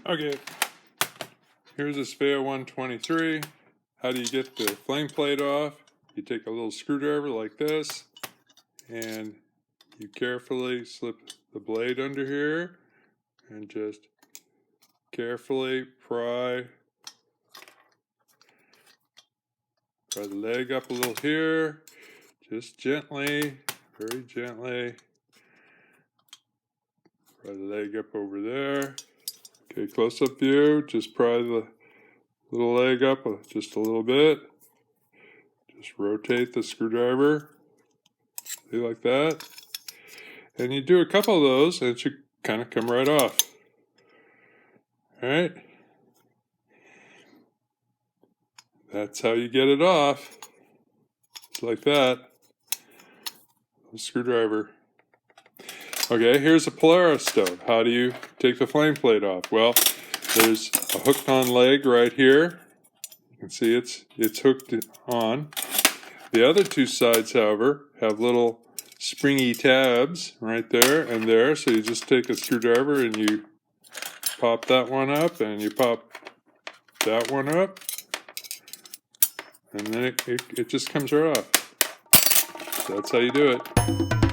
Okay, here's a SVEA 123. How do you get the flame plate off? You take a little screwdriver like this, and you carefully slip the blade under here, and just carefully pry the leg up a little here, just gently, very gently. Pry the leg up over there. Okay, close-up view, just pry the little leg up just a little bit. Just rotate the screwdriver, see, like that. And you do a couple of those and it should kind of come right off. Alright? That's how you get it off. Just like that. A screwdriver. Okay, here's a Polaris stove. How do you take the flame plate off? Well, there's a hooked on leg right here. You can see it's hooked on. The other two sides, however, have little springy tabs right there and there. So you just take a screwdriver and you pop that one up and you pop that one up. And then it just comes right off. So that's how you do it.